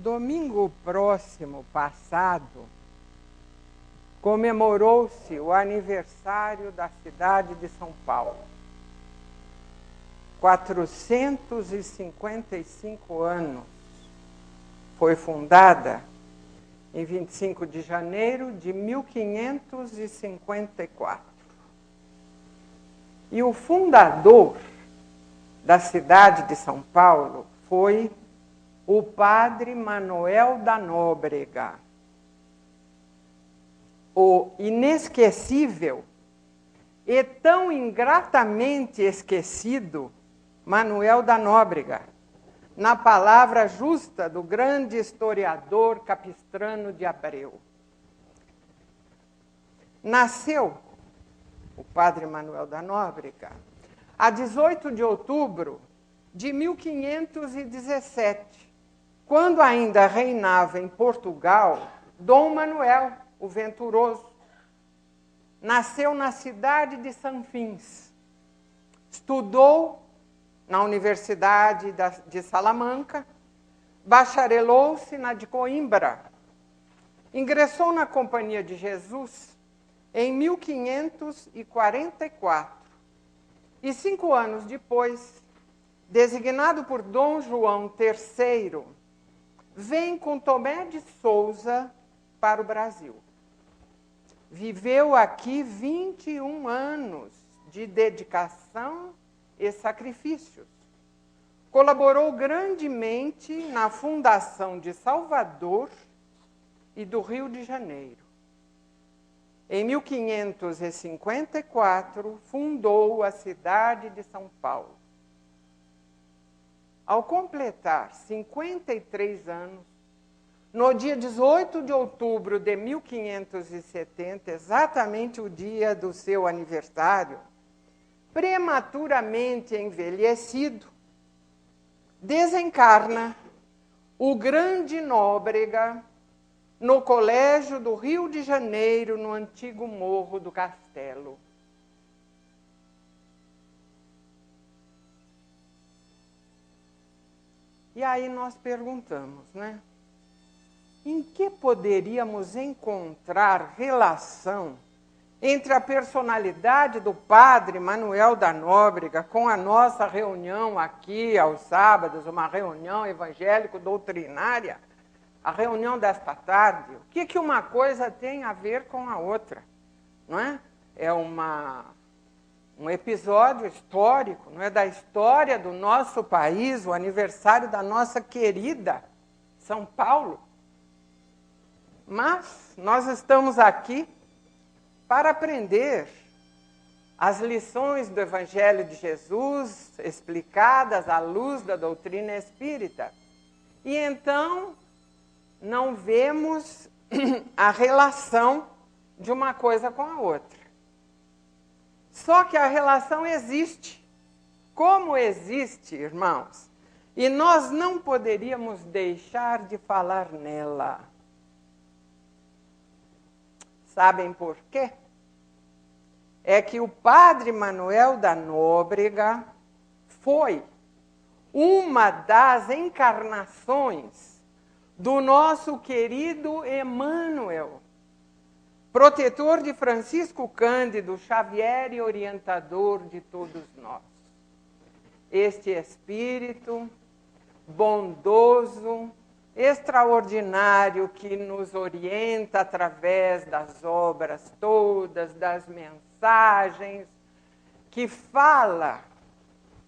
Domingo próximo passado, comemorou-se o aniversário da cidade de São Paulo. 455 anos. Foi fundada em 25 de janeiro de 1554. E o fundador da cidade de São Paulo foi o padre Manuel da Nóbrega, o inesquecível e tão ingratamente esquecido Manuel da Nóbrega, na palavra justa do grande historiador Capistrano de Abreu. Nasceu o padre Manuel da Nóbrega a 18 de outubro de 1517, quando ainda reinava em Portugal Dom Manuel, o Venturoso. Nasceu na cidade de Sanfins. Estudou na Universidade de Salamanca, bacharelou-se na de Coimbra. Ingressou na Companhia de Jesus em 1544. E 5 anos depois, designado por Dom João III, vem com Tomé de Souza para o Brasil. Viveu aqui 21 anos de dedicação e sacrifícios. Colaborou grandemente na fundação de Salvador e do Rio de Janeiro. Em 1554, fundou a cidade de São Paulo. Ao completar 53 anos, no dia 18 de outubro de 1570, exatamente o dia do seu aniversário, prematuramente envelhecido, desencarna o grande Nóbrega no Colégio do Rio de Janeiro, no antigo Morro do Castelo. E aí nós perguntamos, né? Em que poderíamos encontrar relação entre a personalidade do padre Manuel da Nóbrega com a nossa reunião aqui aos sábados, uma reunião evangélico-doutrinária, a reunião desta tarde? O que uma coisa tem a ver com a outra? Não é? É um episódio histórico, não é, da história do nosso país, o aniversário da nossa querida São Paulo. Mas nós estamos aqui para aprender as lições do Evangelho de Jesus, explicadas à luz da doutrina espírita. E então não vemos a relação de uma coisa com a outra. Só que a relação existe. Como existe, irmãos? E nós não poderíamos deixar de falar nela. Sabem por quê? É que o padre Manuel da Nóbrega foi uma das encarnações do nosso querido Emmanuel, protetor de Francisco Cândido Xavier e orientador de todos nós. Este espírito bondoso, extraordinário, que nos orienta através das obras todas, das mensagens, que fala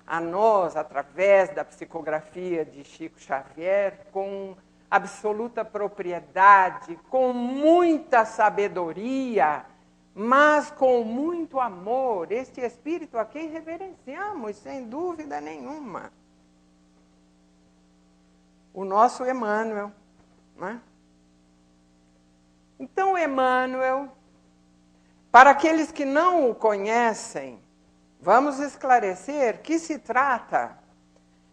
a nós através da psicografia de Chico Xavier com absoluta propriedade, com muita sabedoria, mas com muito amor. Este espírito a quem reverenciamos, sem dúvida nenhuma. O nosso Emmanuel. Não é? Então, Emmanuel, para aqueles que não o conhecem, vamos esclarecer que se trata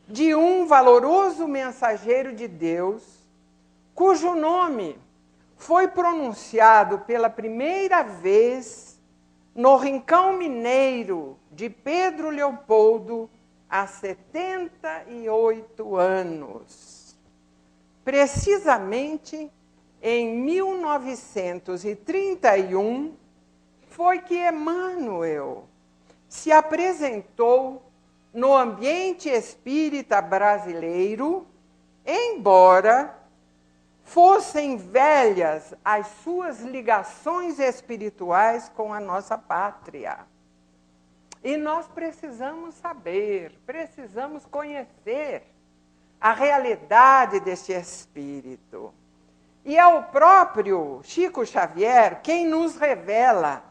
de um valoroso mensageiro de Deus, cujo nome foi pronunciado pela primeira vez no Rincão Mineiro de Pedro Leopoldo há 78 anos. precisamente em 1931, foi que Emmanuel se apresentou no ambiente espírita brasileiro, embora fossem velhas as suas ligações espirituais com a nossa pátria. E nós precisamos saber, precisamos conhecer a realidade deste espírito. E é o próprio Chico Xavier quem nos revela,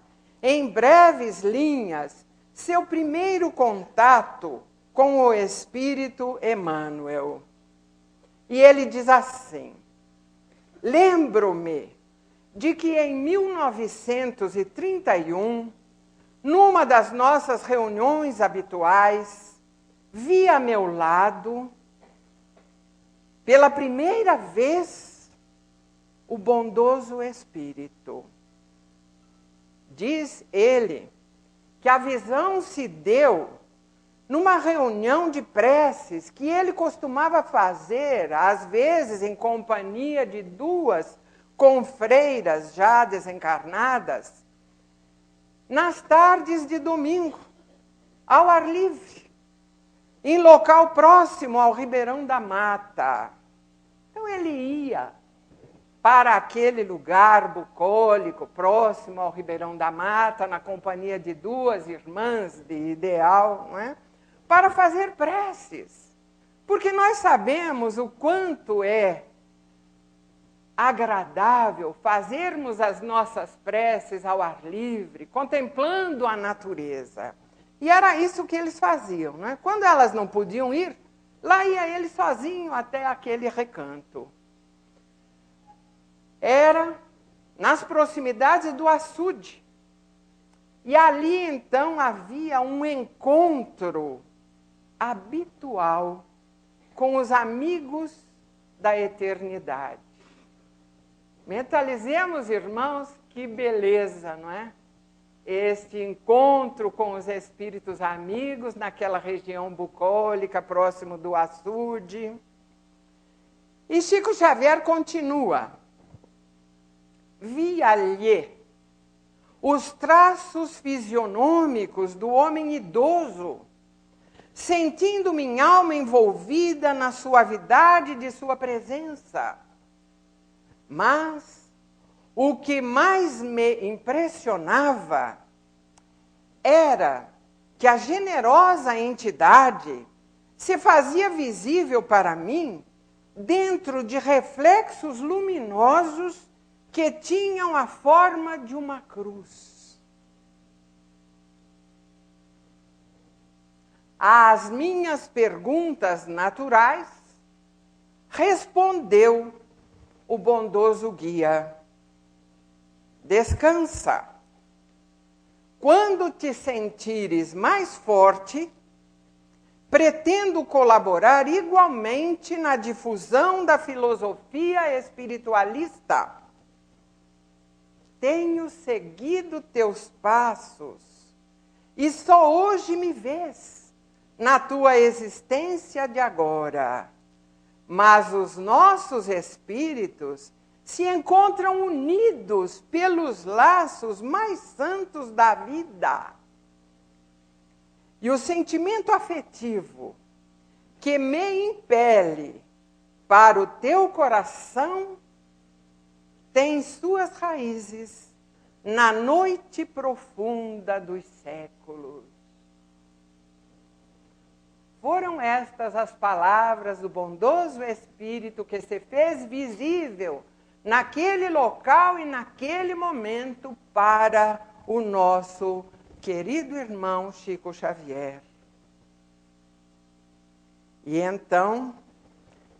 em breves linhas, seu primeiro contato com o espírito Emmanuel. E ele diz assim: lembro-me de que em 1931, numa das nossas reuniões habituais, vi a meu lado, pela primeira vez, o bondoso espírito. Diz ele que a visão se deu numa reunião de preces que ele costumava fazer, às vezes em companhia de duas confreiras já desencarnadas, nas tardes de domingo, ao ar livre, em local próximo ao Ribeirão da Mata. Então ele ia para aquele lugar bucólico, próximo ao Ribeirão da Mata, na companhia de duas irmãs de ideal, não é? Para fazer preces. Porque nós sabemos o quanto é agradável fazermos as nossas preces ao ar livre, contemplando a natureza. E era isso que eles faziam, não é? Quando elas não podiam ir, lá ia ele sozinho até aquele recanto. Era nas proximidades do açude. E ali, então, havia um encontro habitual com os amigos da eternidade. Mentalizemos, irmãos, que beleza, não é? Este encontro com os espíritos amigos naquela região bucólica, próximo do açude. E Chico Xavier continua: via-lhe os traços fisionômicos do homem idoso, sentindo minha alma envolvida na suavidade de sua presença. Mas o que mais me impressionava era que a generosa entidade se fazia visível para mim dentro de reflexos luminosos que tinham a forma de uma cruz. Às minhas perguntas naturais, respondeu o bondoso guia: descansa. Quando te sentires mais forte, pretendo colaborar igualmente na difusão da filosofia espiritualista. Tenho seguido teus passos e só hoje me vês na tua existência de agora. Mas os nossos espíritos se encontram unidos pelos laços mais santos da vida. E o sentimento afetivo que me impele para o teu coração tem suas raízes na noite profunda dos séculos. Foram estas as palavras do bondoso Espírito que se fez visível naquele local e naquele momento para o nosso querido irmão Chico Xavier. E então,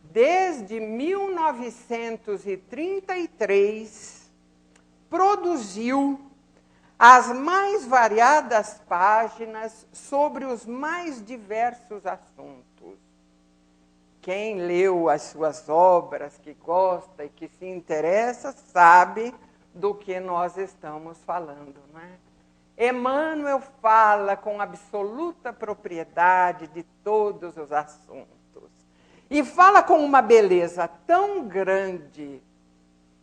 desde 1933, produziu as mais variadas páginas sobre os mais diversos assuntos. Quem leu as suas obras, que gosta e que se interessa, sabe do que nós estamos falando, não é? Emmanuel fala com absoluta propriedade de todos os assuntos. E fala com uma beleza tão grande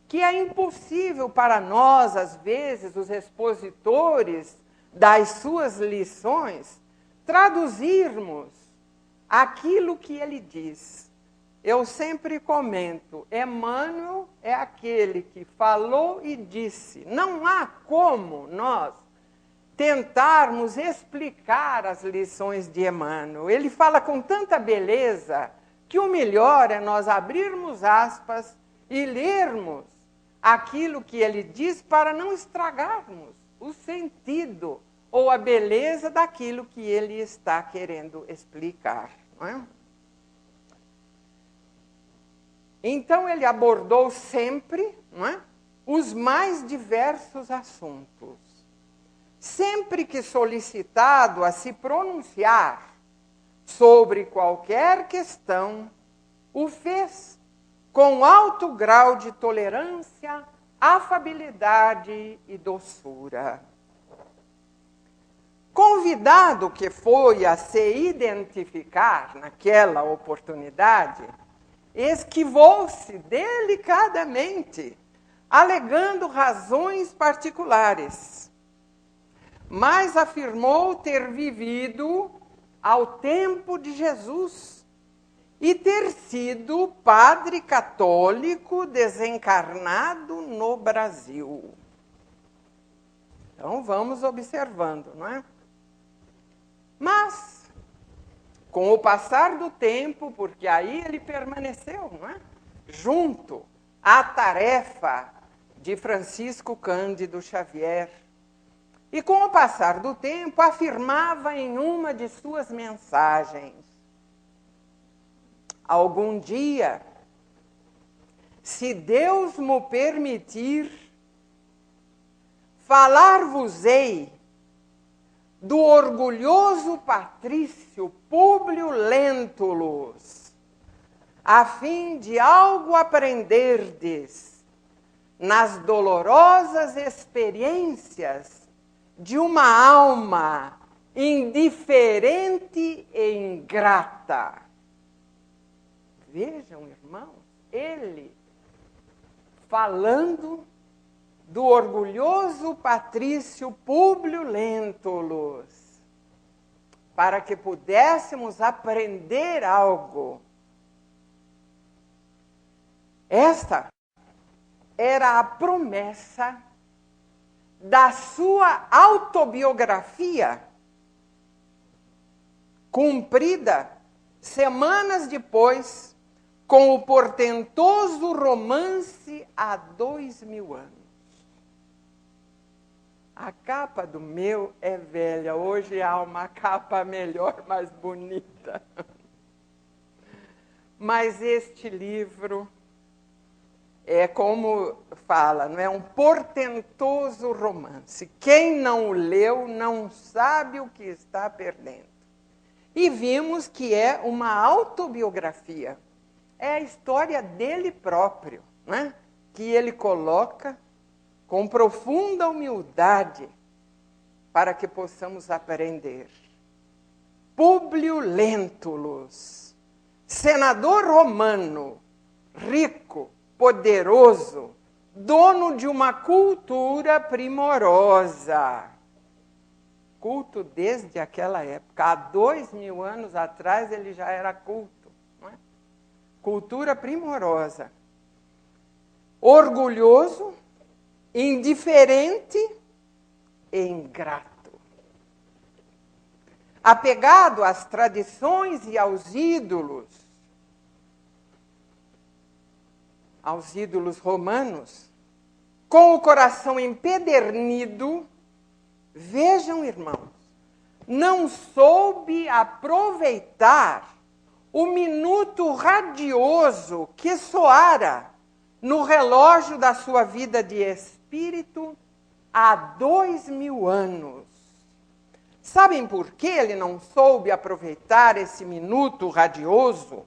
que é impossível para nós, às vezes, os expositores das suas lições, traduzirmos aquilo que ele diz. Eu sempre comento, Emmanuel é aquele que falou e disse. Não há como nós tentarmos explicar as lições de Emmanuel. Ele fala com tanta beleza que o melhor é nós abrirmos aspas e lermos aquilo que ele diz para não estragarmos o sentido ou a beleza daquilo que ele está querendo explicar, não é? Então ele abordou sempre, não é, os mais diversos assuntos. Sempre que solicitado a se pronunciar sobre qualquer questão, o fez com alto grau de tolerância, afabilidade e doçura. Convidado que foi a se identificar naquela oportunidade, esquivou-se delicadamente, alegando razões particulares, mas afirmou ter vivido ao tempo de Jesus e ter sido padre católico desencarnado no Brasil. Então, vamos observando, não é? Mas, com o passar do tempo, porque aí ele permaneceu, não é? Junto à tarefa de Francisco Cândido Xavier. E com o passar do tempo, afirmava em uma de suas mensagens: algum dia, se Deus mo permitir, falar-vos-ei do orgulhoso patrício Públio Lentulus, a fim de algo aprenderdes nas dolorosas experiências de uma alma indiferente e ingrata. Vejam, irmãos, ele falando do orgulhoso patrício Públio Lentulus, para que pudéssemos aprender algo. Esta era a promessa da sua autobiografia, cumprida semanas depois, com o portentoso romance Há 2000 anos. A capa do meu é velha, hoje há uma capa melhor, mais bonita. Mas este livro é como fala, não é um portentoso romance. Quem não o leu não sabe o que está perdendo. E vimos que é uma autobiografia. É a história dele próprio, né? Que ele coloca com profunda humildade para que possamos aprender. Públio Lentulus, senador romano, rico, poderoso, dono de uma cultura primorosa. Culto desde aquela época. Há 2000 anos atrás ele já era culto. Não é? Cultura primorosa. Orgulhoso, indiferente e ingrato. Apegado às tradições e aos ídolos romanos, com o coração empedernido, vejam, irmãos, não soube aproveitar o minuto radioso que soara no relógio da sua vida de espírito há 2000 anos. Sabem por que ele não soube aproveitar esse minuto radioso?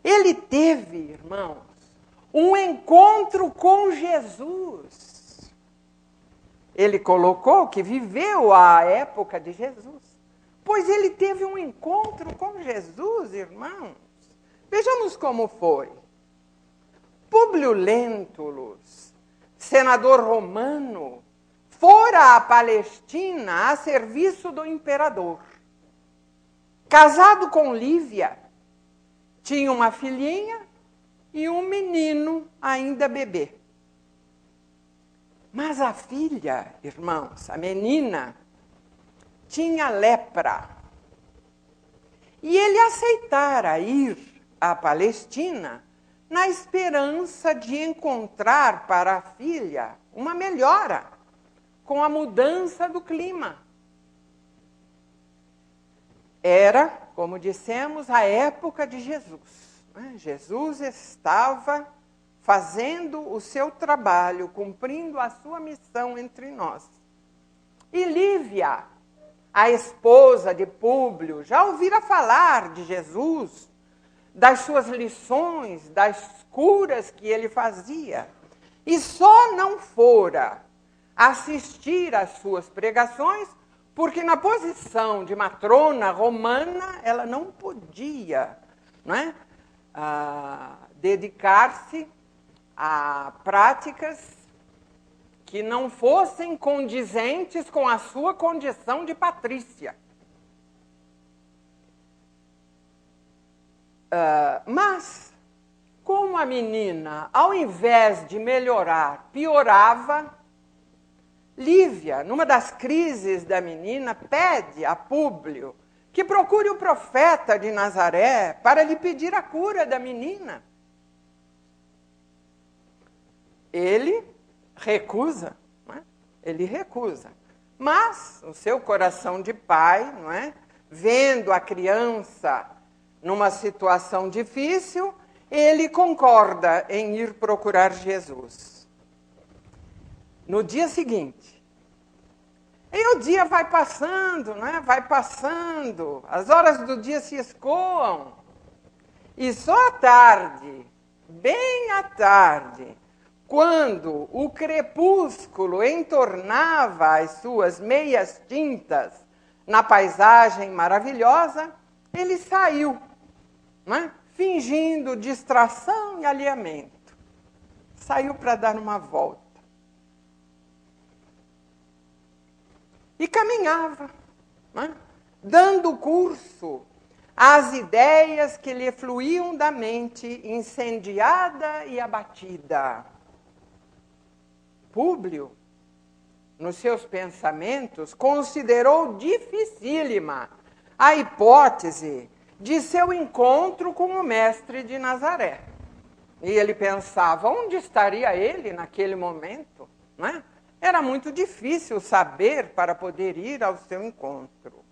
Ele teve, irmãos, um encontro com Jesus. Ele colocou que viveu a época de Jesus. Pois ele teve um encontro com Jesus, irmãos. Vejamos como foi. Públio Lentulus, senador romano, fora à Palestina a serviço do imperador. Casado com Lívia, tinha uma filhinha e um menino ainda bebê. Mas a filha, irmãos, a menina, tinha lepra. E ele aceitara ir à Palestina na esperança de encontrar para a filha uma melhora com a mudança do clima. Era, como dissemos, a época de Jesus. Jesus estava fazendo o seu trabalho, cumprindo a sua missão entre nós. E Lívia, a esposa de Públio, já ouvira falar de Jesus, das suas lições, das curas que ele fazia. E só não fora assistir às suas pregações, porque na posição de matrona romana, ela não podia, dedicar-se a práticas que não fossem condizentes com a sua condição de patrícia. Mas, como a menina, ao invés de melhorar, piorava, Lívia, numa das crises da menina, pede a Públio que procure o profeta de Nazaré para lhe pedir a cura da menina. Ele recusa, Ele recusa. Mas o seu coração de pai, vendo a criança numa situação difícil, ele concorda em ir procurar Jesus. No dia seguinte, e o dia vai passando, vai passando, as horas do dia se escoam, e só à tarde, bem à tarde, quando o crepúsculo entornava as suas meias tintas na paisagem maravilhosa, ele saiu, fingindo distração e alheamento. Saiu para dar uma volta. E caminhava, dando curso às ideias que lhe fluíam da mente incendiada e abatida. Públio, nos seus pensamentos, considerou dificílima a hipótese de seu encontro com o mestre de Nazaré. E ele pensava, onde estaria ele naquele momento? Era muito difícil saber para poder ir ao seu encontro.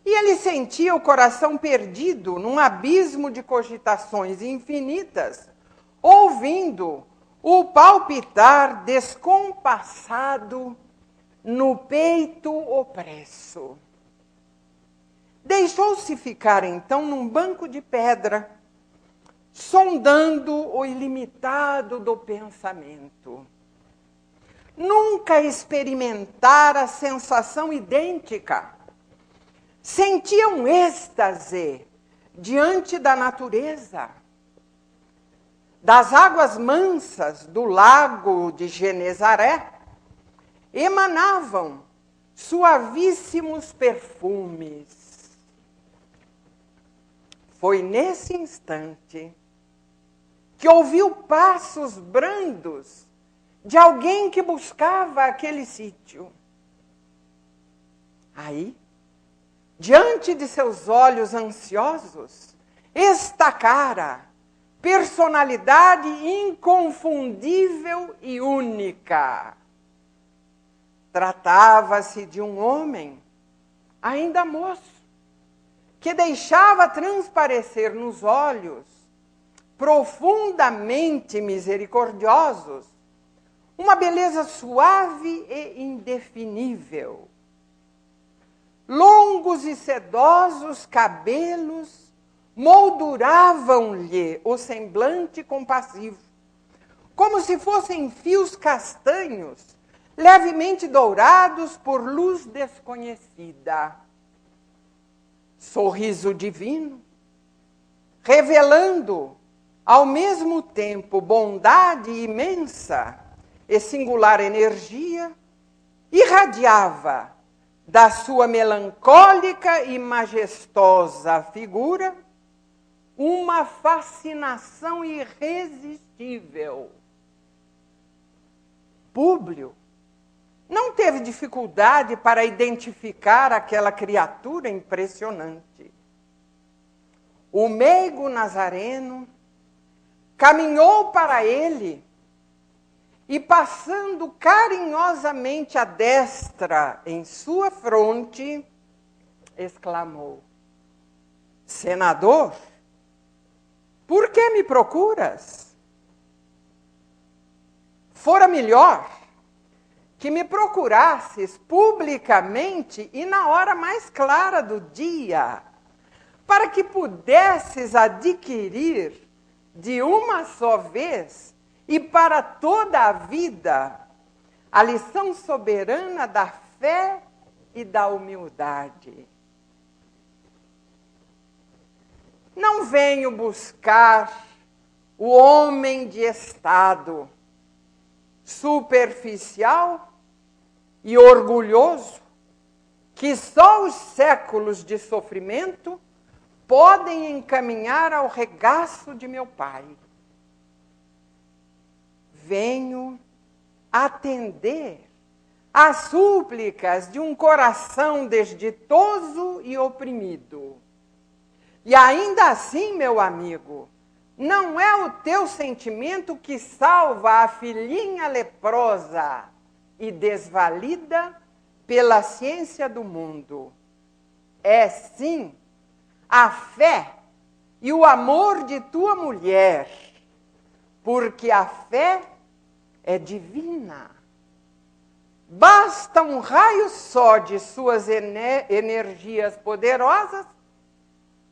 E ele sentia o coração perdido num abismo de cogitações infinitas, ouvindo o palpitar descompassado no peito opresso. Deixou-se ficar, então, num banco de pedra, sondando o ilimitado do pensamento. Nunca experimentara sensação idêntica. Sentia um êxtase diante da natureza. Das águas mansas do lago de Genezaré emanavam suavíssimos perfumes. Foi nesse instante que ouviu passos brandos de alguém que buscava aquele sítio. Aí, diante de seus olhos ansiosos, estacara personalidade inconfundível e única. Tratava-se de um homem, ainda moço, que deixava transparecer nos olhos, profundamente misericordiosos, uma beleza suave e indefinível. Longos e sedosos cabelos molduravam-lhe o semblante compassivo, como se fossem fios castanhos, levemente dourados por luz desconhecida. Sorriso divino, revelando ao mesmo tempo bondade imensa e singular energia, irradiava da sua melancólica e majestosa figura uma fascinação irresistível. Públio não teve dificuldade para identificar aquela criatura impressionante. O meigo nazareno caminhou para ele e, passando carinhosamente a destra em sua fronte, exclamou: Senador, por que me procuras? Fora melhor que me procurasses publicamente e na hora mais clara do dia, para que pudesses adquirir de uma só vez e para toda a vida a lição soberana da fé e da humildade. Não venho buscar o homem de estado superficial e orgulhoso que só os séculos de sofrimento podem encaminhar ao regaço de meu Pai. Venho atender às súplicas de um coração desditoso e oprimido. E ainda assim, meu amigo, não é o teu sentimento que salva a filhinha leprosa e desvalida pela ciência do mundo. É sim a fé e o amor de tua mulher, porque a fé é divina. Basta um raio só de suas energias poderosas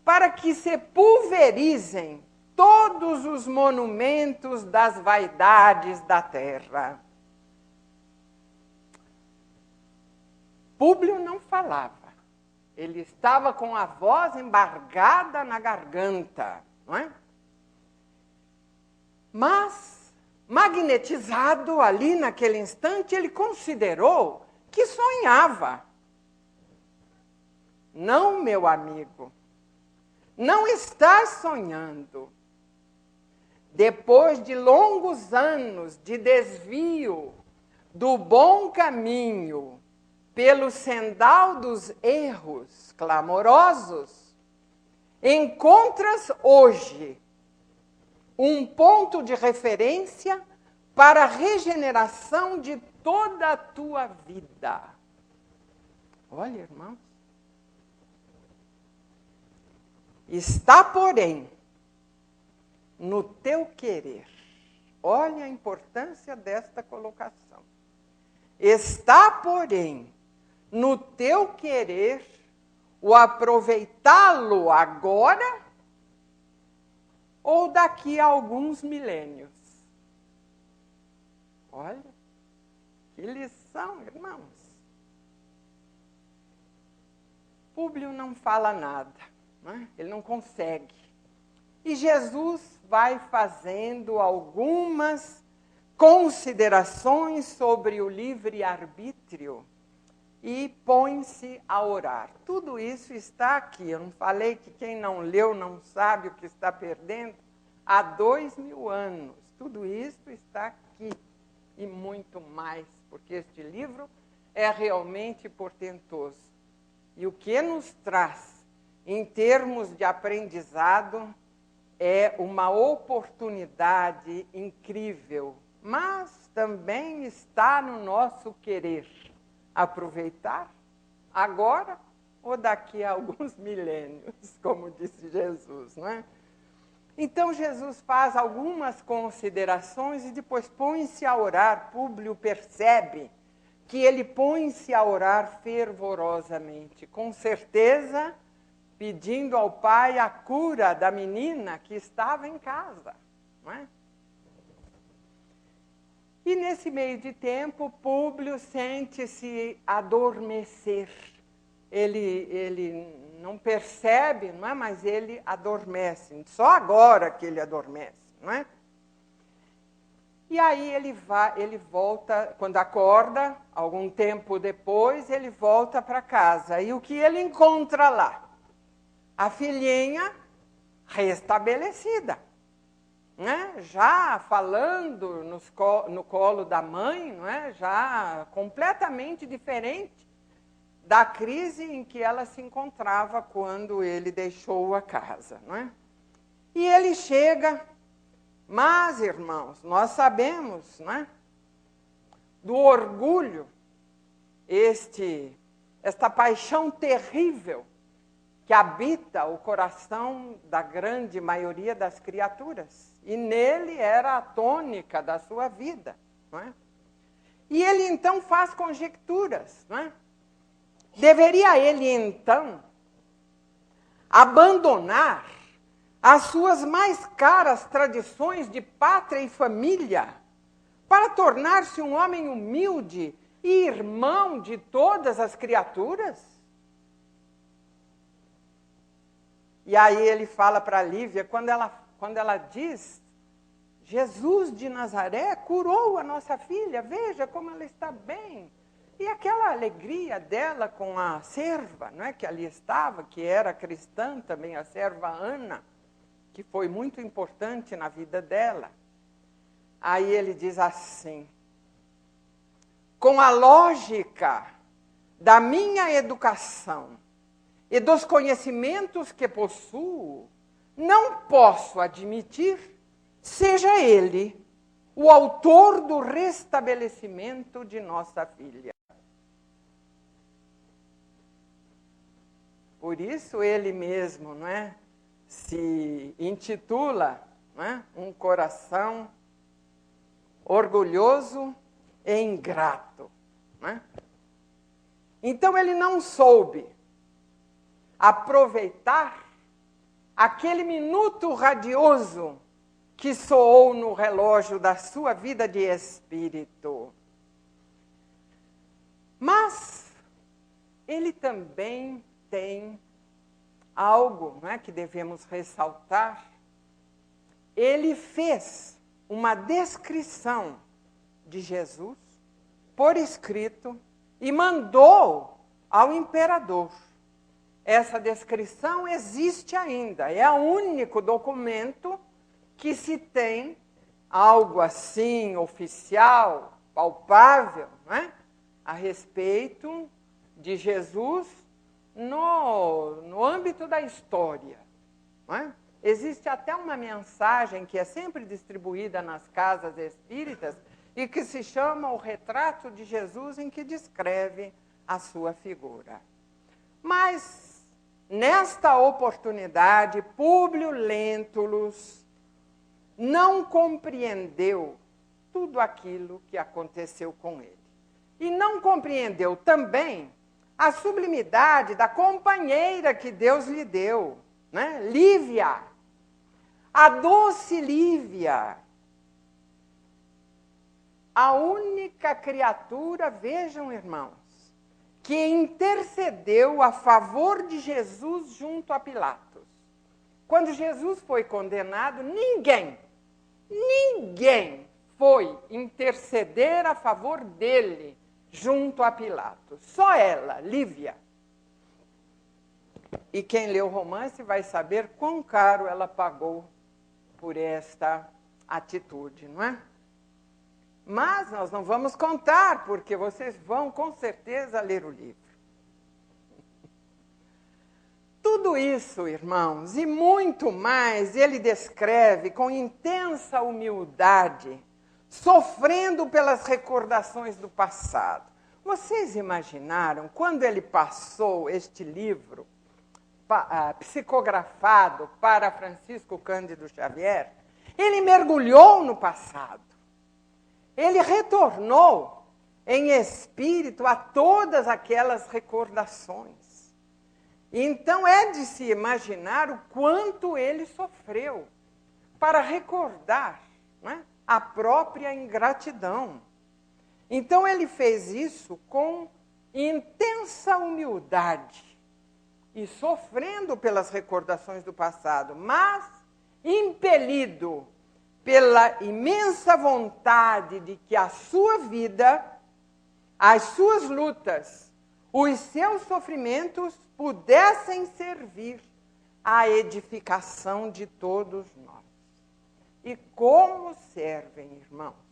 para que se pulverizem todos os monumentos das vaidades da terra. Públio não falava. Ele estava com a voz embargada na garganta, não é? Mas, magnetizado ali naquele instante, ele considerou que sonhava. Não, meu amigo, não estás sonhando. Depois de longos anos de desvio do bom caminho pelo sendal dos erros clamorosos, encontras hoje um ponto de referência para a regeneração de toda a tua vida. Olha, irmãos. Está, porém, no teu querer. Olha a importância desta colocação. Está, porém, no teu querer o aproveitá-lo agora ou daqui a alguns milênios. Olha, que lição, irmãos. Públio não fala nada, né? Ele não consegue. E Jesus vai fazendo algumas considerações sobre o livre-arbítrio e põe-se a orar. Tudo isso está aqui. Eu não falei que quem não leu não sabe o que está perdendo? Há 2000 anos. Tudo isso está aqui e muito mais, porque este livro é realmente portentoso. E o que nos traz, em termos de aprendizado, é uma oportunidade incrível, mas também está no nosso querer aproveitar agora ou daqui a alguns milênios, como disse Jesus, não é? Então Jesus faz algumas considerações e depois põe-se a orar. Públio percebe que ele põe-se a orar fervorosamente, com certeza pedindo ao Pai a cura da menina que estava em casa, não é? E nesse meio de tempo, Públio sente-se adormecer ele não percebe, não é? Mas ele adormece. Só agora que ele adormece, não é? E aí ele volta, quando acorda, algum tempo depois, ele volta para casa. E o que ele encontra lá? A filhinha restabelecida, né? Já falando no colo da mãe, não é? Já completamente diferente da crise em que ela se encontrava quando ele deixou a casa, não é? E ele chega, mas, irmãos, nós sabemos, não é? Do orgulho, esta paixão terrível que habita o coração da grande maioria das criaturas. E nele era a tônica da sua vida, não é? E ele então faz conjecturas, não é? Deveria ele então abandonar as suas mais caras tradições de pátria e família para tornar-se um homem humilde e irmão de todas as criaturas? E aí ele fala para Lívia, quando ela diz, Jesus de Nazaré curou a nossa filha, veja como ela está bem. E aquela alegria dela com a serva, não é, que ali estava, que era cristã também, a serva Ana, que foi muito importante na vida dela. Aí ele diz assim, com a lógica da minha educação e dos conhecimentos que possuo, não posso admitir, seja ele o autor do restabelecimento de nossa filha. Por isso ele mesmo, não é, se intitula, não é, um coração orgulhoso e ingrato, não é? Então ele não soube aproveitar aquele minuto radioso que soou no relógio da sua vida de espírito. Mas ele também tem algo, não é, que devemos ressaltar. Ele fez uma descrição de Jesus por escrito e mandou ao imperador. Essa descrição existe ainda, é o único documento que se tem algo assim oficial, palpável, não é? A respeito de Jesus no âmbito da história, não é? Existe até uma mensagem que é sempre distribuída nas casas espíritas e que se chama o Retrato de Jesus, em que descreve a sua figura. Mas, nesta oportunidade, Públio Lentulus não compreendeu tudo aquilo que aconteceu com ele. E não compreendeu também a sublimidade da companheira que Deus lhe deu, né? Lívia, a doce Lívia, a única criatura, vejam, irmãos, que intercedeu a favor de Jesus junto a Pilatos. Quando Jesus foi condenado, ninguém foi interceder a favor dele junto a Pilatos. Só ela, Lívia. E quem leu o romance vai saber quão caro ela pagou por esta atitude, não é? Mas nós não vamos contar, porque vocês vão com certeza ler o livro. Tudo isso, irmãos, e muito mais, ele descreve com intensa humildade, sofrendo pelas recordações do passado. Vocês imaginaram, quando ele passou este livro psicografado para Francisco Cândido Xavier, ele mergulhou no passado. Ele retornou em espírito a todas aquelas recordações. Então é de se imaginar o quanto ele sofreu para recordar, né, a própria ingratidão. Então ele fez isso com intensa imensa humildade e sofrendo pelas recordações do passado, mas impelido pela imensa vontade de que a sua vida, as suas lutas, os seus sofrimentos pudessem servir à edificação de todos nós. E como servem, irmãos?